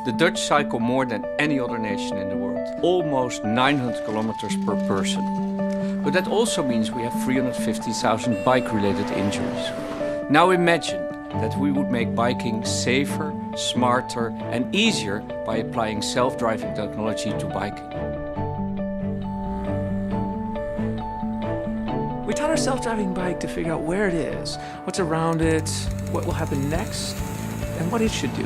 The Dutch cycle more than any other nation in the world, almost 900 kilometers per person. But that also means we have 350,000 bike-related injuries. Now imagine that we would make biking safer, smarter and easier by applying self-driving technology to biking. We taught our self-driving bike to figure out where it is, what's around it, what will happen next, and what it should do.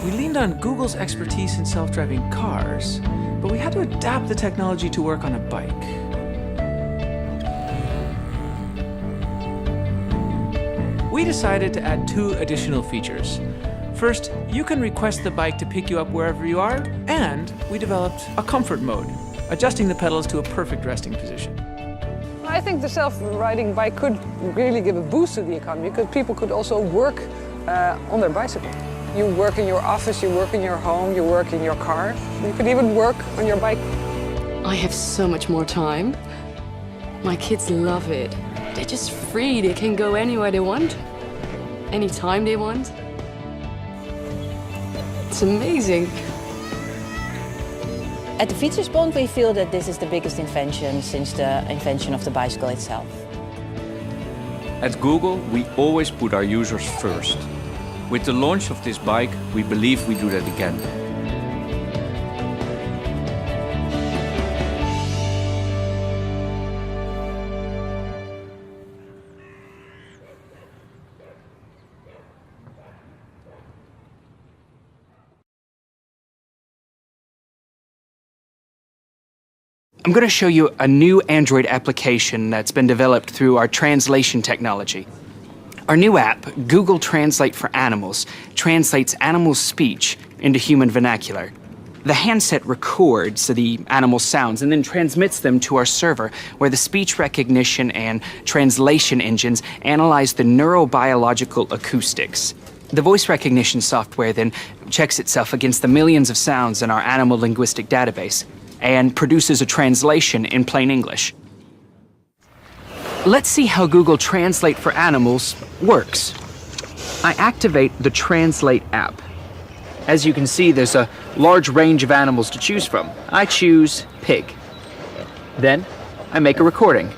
We leaned on Google's expertise in self-driving cars, but we had to adapt the technology to work on a bike. We decided to add 2 additional features. First, you can request the bike to pick you up wherever you are, and we developed a comfort mode, adjusting the pedals to a perfect resting position. I think the self-riding bike could really give a boost to the economy because people could also work on their bicycle. You work in your office, you work in your home, you work in your car. You could even work on your bike. I have so much more time. My kids love it. They're just free. They can go anywhere they want, anytime they want. It's amazing. At the Fietsersbond, we feel that this is the biggest invention since the invention of the bicycle itself. At Google, we always put our users first. With the launch of this bike, we believe we do that again. I'm going to show you a new Android application that's been developed through our translation technology. Our new app, Google Translate for Animals, translates animal speech into human vernacular. The handset records the animal sounds and then transmits them to our server, where the speech recognition and translation engines analyze the neurobiological acoustics. The voice recognition software then checks itself against the millions of sounds in our animal linguistic database and produces a translation in plain English. Let's see how Google Translate for Animals works. I activate the Translate app. As you can see, there's a large range of animals to choose from. I choose pig. Then I make a recording.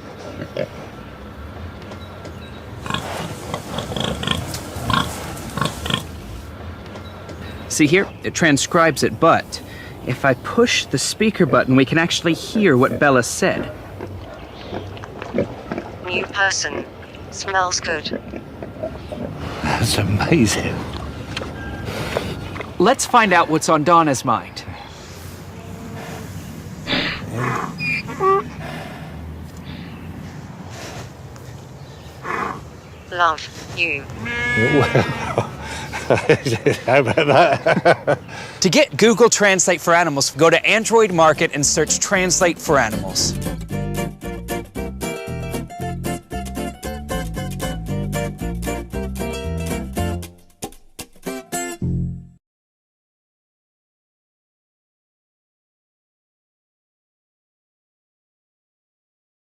See here, it transcribes it, but if I push the speaker button, we can actually hear what Bella said. New person. Smells good. That's amazing. Let's find out what's on Donna's mind. Love you. How about that? To get Google Translate for Animals, go to Android Market and search Translate for Animals.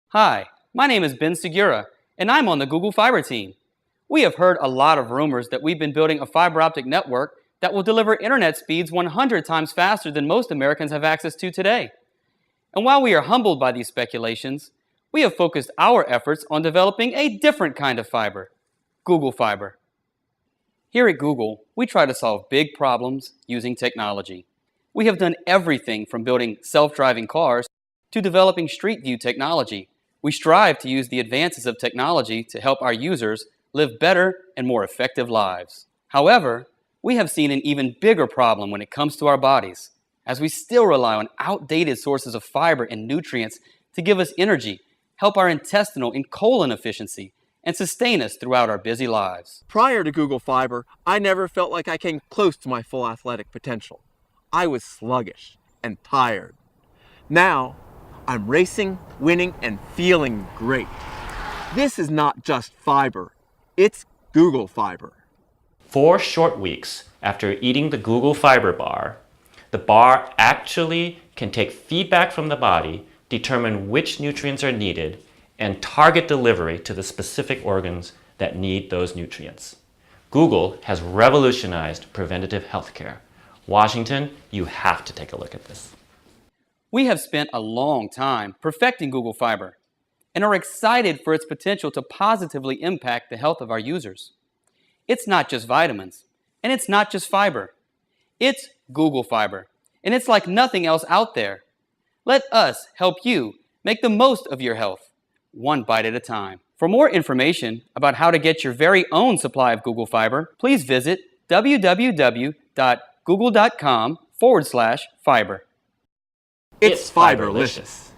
Hi, my name is Ben Segura, and I'm on the Google Fiber team. We have heard a lot of rumors that we've been building a fiber optic network that will deliver internet speeds 100 times faster than most Americans have access to today. And while we are humbled by these speculations, we have focused our efforts on developing a different kind of fiber, Google Fiber. Here at Google, we try to solve big problems using technology. We have done everything from building self-driving cars to developing Street View technology. We strive to use the advances of technology to help our users live better and more effective lives. However, we have seen an even bigger problem when it comes to our bodies, as we still rely on outdated sources of fiber and nutrients to give us energy, help our intestinal and colon efficiency, and sustain us throughout our busy lives. Prior to Google Fiber, I never felt like I came close to my full athletic potential. I was sluggish and tired. Now, I'm racing, winning, and feeling great. This is not just fiber, it's Google Fiber. 4 short weeks after eating the Google Fiber bar, the bar actually can take feedback from the body, determine which nutrients are needed, and target delivery to the specific organs that need those nutrients. Google has revolutionized preventative healthcare. Washington, you have to take a look at this. We have spent a long time perfecting Google Fiber and are excited for its potential to positively impact the health of our users. It's not just vitamins, and it's not just fiber. It's Google Fiber, and it's like nothing else out there. Let us help you make the most of your health, one bite at a time. For more information about how to get your very own supply of Google Fiber, please visit www.google.com/fiber. It's fiberlicious.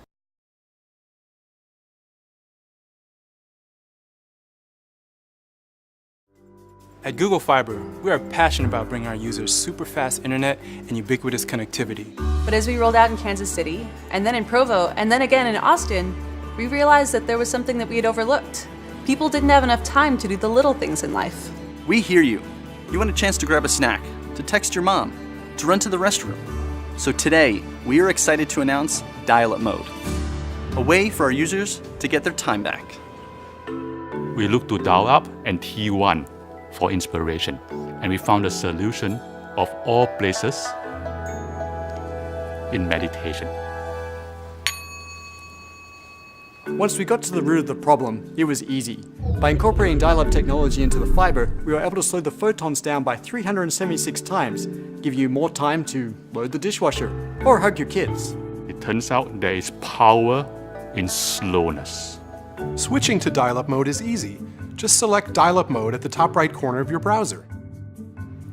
At Google Fiber, we are passionate about bringing our users super fast internet and ubiquitous connectivity. But as we rolled out in Kansas City, and then in Provo, and then again in Austin, we realized that there was something that we had overlooked. People didn't have enough time to do the little things in life. We hear you. You want a chance to grab a snack, to text your mom, to run to the restroom. So today, we are excited to announce DialUp Mode, a way for our users to get their time back. We looked to DialUp and T1 for inspiration, and we found a solution of all places in meditation. Once we got to the root of the problem, it was easy. By incorporating dial-up technology into the fiber, we were able to slow the photons down by 376 times, giving you more time to load the dishwasher or hug your kids. It turns out there is power in slowness. Switching to dial-up mode is easy. Just select dial-up mode at the top right corner of your browser.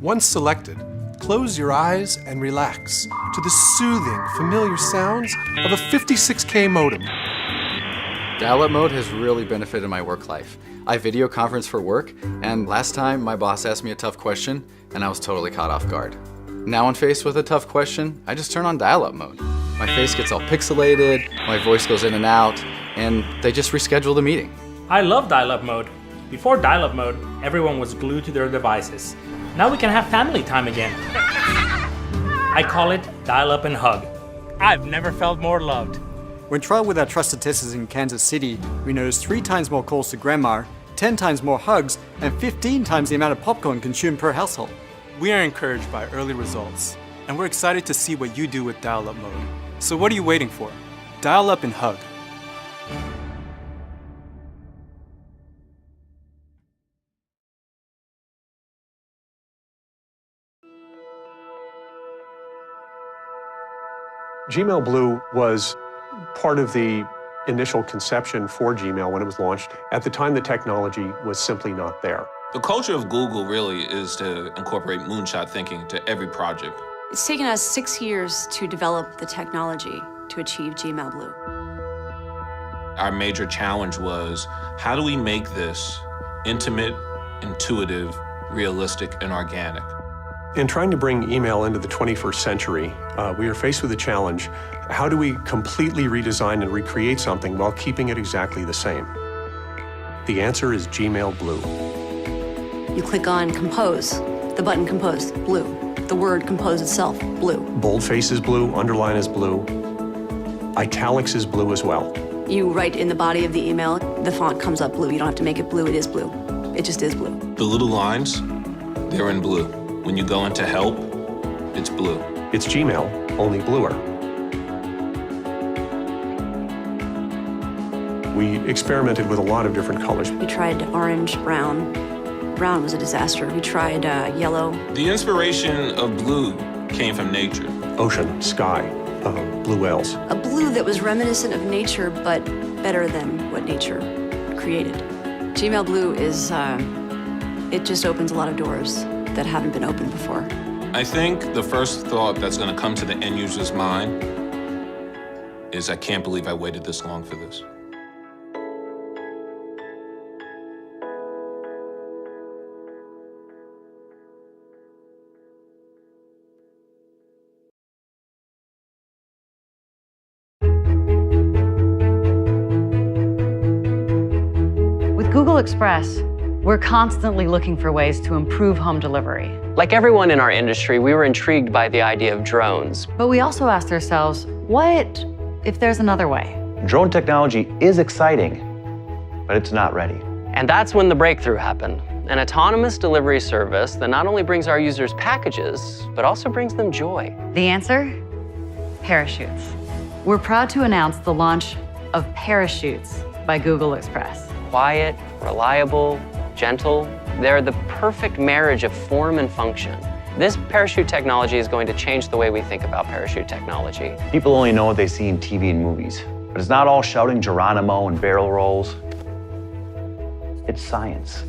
Once selected, close your eyes and relax to the soothing, familiar sounds of a 56K modem. DialUp mode has really benefited my work life. I video conference for work, and last time my boss asked me a tough question, and I was totally caught off guard. Now when faced with a tough question, I just turn on DialUp mode. My face gets all pixelated, my voice goes in and out, and they just reschedule the meeting. I love dial-up mode. Before dial-up mode, everyone was glued to their devices. Now we can have family time again. I call it dial-up and hug. I've never felt more loved. When trialed with our trusted testers in Kansas City, we noticed 3 times more calls to grandma, 10 times more hugs, and 15 times the amount of popcorn consumed per household. We are encouraged by early results, and we're excited to see what you do with dial-up mode. So what are you waiting for? Dial up and hug. Gmail Blue was part of the initial conception for Gmail when it was launched. At the time, the technology was simply not there. The culture of Google really is to incorporate moonshot thinking to every project. It's taken us 6 years to develop the technology to achieve Gmail Blue. Our major challenge was, how do we make this intimate, intuitive, realistic, and organic? In trying to bring email into the 21st century, we are faced with a challenge. How do we completely redesign and recreate something while keeping it exactly the same? The answer is Gmail Blue. You click on Compose, the button Compose, blue. The word Compose itself, blue. Boldface is blue, underline is blue. Italics is blue as well. You write in the body of the email, the font comes up blue. You don't have to make it blue, it is blue. It just is blue. The little lines, they're in blue. When you go into help, it's blue. It's Gmail, only bluer. We experimented with a lot of different colors. We tried orange, brown. Brown was a disaster. We tried yellow. The inspiration of blue came from nature. Ocean, sky, blue whales. A blue that was reminiscent of nature, but better than what nature created. Gmail Blue is, it just opens a lot of doors that haven't been opened before. I think the first thought that's going to come to the end user's mind is, I can't believe I waited this long for this. With Google Express, we're constantly looking for ways to improve home delivery. Like everyone in our industry, we were intrigued by the idea of drones. But we also asked ourselves, what if there's another way? Drone technology is exciting, but it's not ready. And that's when the breakthrough happened. An autonomous delivery service that not only brings our users packages, but also brings them joy. The answer? Parachutes. We're proud to announce the launch of Parachutes by Google Express. Quiet, reliable, gentle, they're the perfect marriage of form and function. This parachute technology is going to change the way we think about parachute technology. People only know what they see in TV and movies, but it's not all shouting Geronimo and barrel rolls. It's science.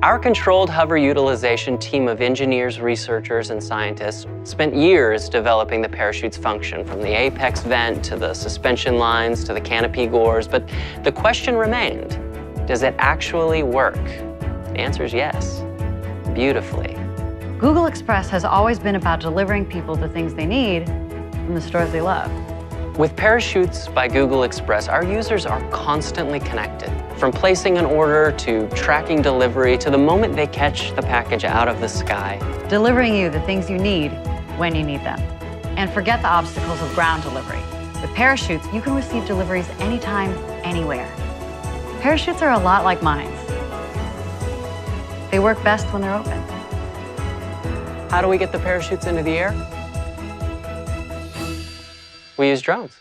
Our controlled hover utilization team of engineers, researchers, and scientists spent years developing the parachute's function, from the apex vent to the suspension lines to the canopy gores, but the question remained, does it actually work? The answer is yes, beautifully. Google Express has always been about delivering people the things they need from the stores they love. With Parachutes by Google Express, our users are constantly connected. From placing an order to tracking delivery to the moment they catch the package out of the sky. Delivering you the things you need when you need them. And forget the obstacles of ground delivery. With Parachutes, you can receive deliveries anytime, anywhere. Parachutes are a lot like mines. They work best when they're open. How do we get the parachutes into the air? We use drones.